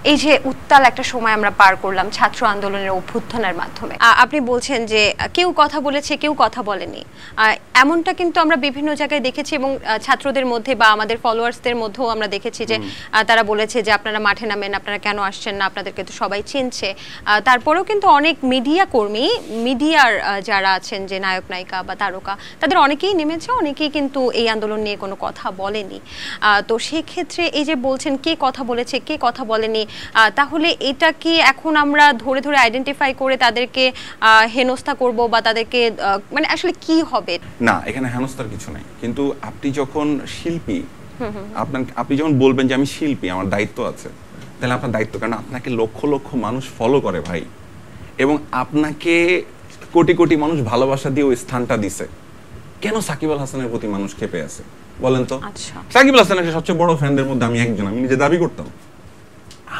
এই যে উত্তাল একটা সময় আমরা পার করলাম ছাত্র আন্দোলনের অভ্যুত্থানের মাধ্যমে, আপনি বলছেন যে কেউ কথা বলেছে কেউ কথা বলেনি, এমনটা কিন্তু আমরা বিভিন্ন জায়গায় দেখেছি এবং ছাত্রদের মধ্যে বা আমাদের ফলোয়ার্সদের মধ্যেও আমরা দেখেছি যে তারা বলেছে যে আপনারা মাঠে নামেন, আপনারা কেন আসছেন না, আপনাদেরকে তো সবাই চিনছে। তারপরেও কিন্তু অনেক মিডিয়া কর্মী, মিডিয়ার যারা আছেন যে নায়ক নায়িকা বা তারকা, তাদের অনেকেই নেমেছে, অনেকেই কিন্তু এই আন্দোলন নিয়ে কোনো কথা বলেনি। তো সেক্ষেত্রে এই যে বলছেন কে কথা বলেছে কে কথা বলেনি, তাহলে এটা কি এখন আমরা ধরে ধরে আইডেন্টিফাই করে তাদেরকে হেনস্থা করব বা তাদেরকে মানে আসলে কি হবে? না, এখানে হেনস্থার কিছু নাই, কিন্তু আপনি যখন শিল্পী, আপনি যখন বলবেন যে আমি শিল্পী, আমার দায়িত্ব আছে, তাহলে আপনার দায়িত্ব, কারণ আপনাকে লক্ষ লক্ষ মানুষ ফলো করে ভাই, এবং আপনাকে কোটি কোটি মানুষ ভালোবাসা দিয়ে ওই স্থানটা দিছে। কেন সাকিব আল হাসানের প্রতি মানুষ ক্ষেপে আছে বলেন তো? সাকিব আল হাসানের সবচেয়ে বড় ফ্যানদের মধ্যে আমি একজন, আমি নিজে দাবি করতাম।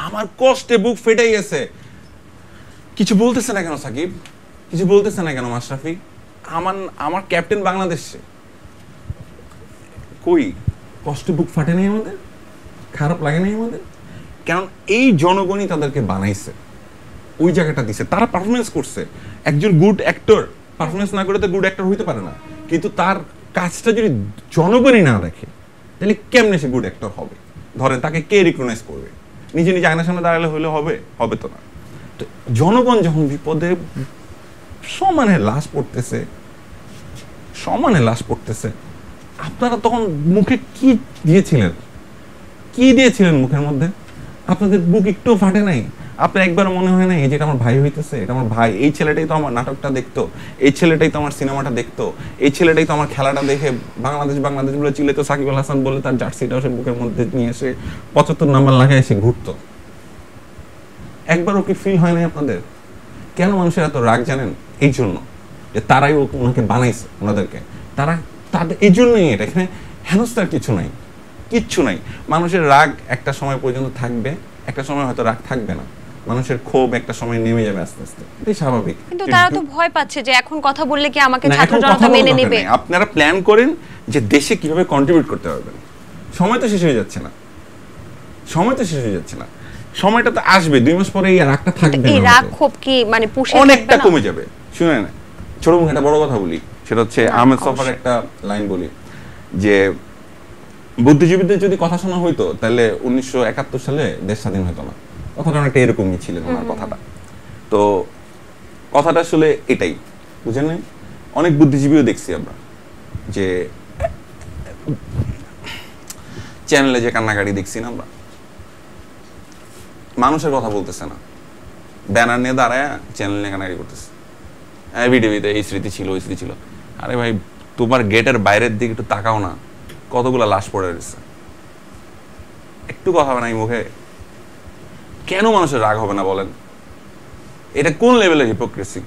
আমার কষ্টে বুক ফেটে গেছে, কিছু বলতেছে না কেন সাকিব, কিছু বলতেছে না কেন মাশরাফি? আমার ক্যাপ্টেন বাংলাদেশে কই? কষ্টে বুক ফাটে নাই আমাদের? খারাপ লাগে নাই আমাদের? কারণ এই জনগণই তাদেরকে বানাইছে, ওই জায়গাটা দিছে, তারা পারফরমেন্স করছে। একজন গুড অ্যাক্টর পারফরমেন্স না করে তো গুড অ্যাক্টর হইতে পারে না, কিন্তু তার কাজটা যদি জনগণই না দেখে তাহলে কেমনে সে গুড অ্যাক্টর হবে? ধরেন তাকে কে রিকগনাইজ করবে? নিজে নিজে আয়নার সামনে দাঁড়ালে হলে হবে? হবে তো না। তো জনগণ যখন বিপদে সমানে লাশ পড়তেছে, সমানে লাশ পড়তেছে, আপনারা তখন মুখে কি দিয়েছিলেন? কি দিয়েছিলেন মুখের মধ্যে? আপনাদের বুক একটু ফাটে নাই? আপনার একবার মনে হয় না এই যেটা আমার ভাই হইতেছে, এটা আমার ভাই, এই ছেলেটাই তো আমার নাটকটা দেখতো, এই ছেলেটাই তো আমার সিনেমাটা দেখতো, এই ছেলেটাই তো আমার খেলাটা দেখে বাংলাদেশ বাংলাদেশ বলে চিল্লাইতো, সাকিব আল হাসান বলে তার জার্সিটাও সে বুকের মধ্যে নিয়ে এসে 75 নাম্বার লাগায় এসে ঘুরতো। একবারও কি ফিল হয় নাই আপনাদের? কেন মানুষের এত রাগ জানেন? এই জন্য যে তারাই ওনাকে বানাইছে, ওনাদেরকে তারা, তাদের এই জন্যই এটা। এখানে হেনস্থার কিছু নাই, কিচ্ছু নাই। মানুষের রাগ একটা সময় পর্যন্ত থাকবে, একটা সময় হয়তো রাগ থাকবে না, মানুষের ক্ষোভ একটা সময় নেমে যাবে আস্তে আস্তে, এটাই স্বাভাবিক। কিন্তু তারা তো ভয় পাচ্ছে যে এখন কথা বললে কি আমাকে ছাত্র জনতা মেনে নেবে? আপনারা প্ল্যান করেন যে দেশে কিভাবে কন্ট্রিবিউট করতে পারবেন। সময় তো শেষ হয়ে যাচ্ছে না, সময় তো শেষ হয়ে যাচ্ছে না, সময়টা তো আসবে, 2 মাস পরে এই রাগটা থাকবে না, এই রাগ ক্ষোভ কি মানে পুষে অনেকটা কমে যাবে। শুনেন, ছোট মুখে একটা বড় কথা বলি, সেটা হচ্ছে আহমেদ সফার একটা লাইন বলি যে বুদ্ধিজীবীদের যদি কথা শোনা হইতো তাহলে 1971 সালে দেশ স্বাধীন হতো না। কথাটা অনেকটা এরকমই ছিল ওনার কথাটা। তো কথাটা আসলে এটাই, বুঝেন? অনেক বুদ্ধিজীবীও দেখছি আমরা যে চ্যানেলে যে কান্নাকাটি দেখছি না আমরা, মানুষের কথা বলতেছে না, ব্যানার নিয়ে দাঁড়ায় চ্যানেল নিয়ে কান্নাকাটি করতেছে, ভিডিওতে এই স্মৃতি ছিল ওই স্মৃতি ছিল। আরে ভাই, তোমার গেটের বাইরের দিকে একটু তাকাও না, কতগুলা লাশ পড়ে রয়েছে, একটু কথা হবে না এই মুখে? কেন মানুষের রাগ হবে না বলেন? এটা কোন লেভেলের হিপোক্রেসি?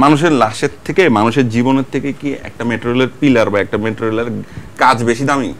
মানুষের লাশের থেকে, মানুষের জীবনের থেকে কি একটা মেটেরিয়ালের পিলার বা একটা মেটেরিয়ালের কাজ বেশি দামি?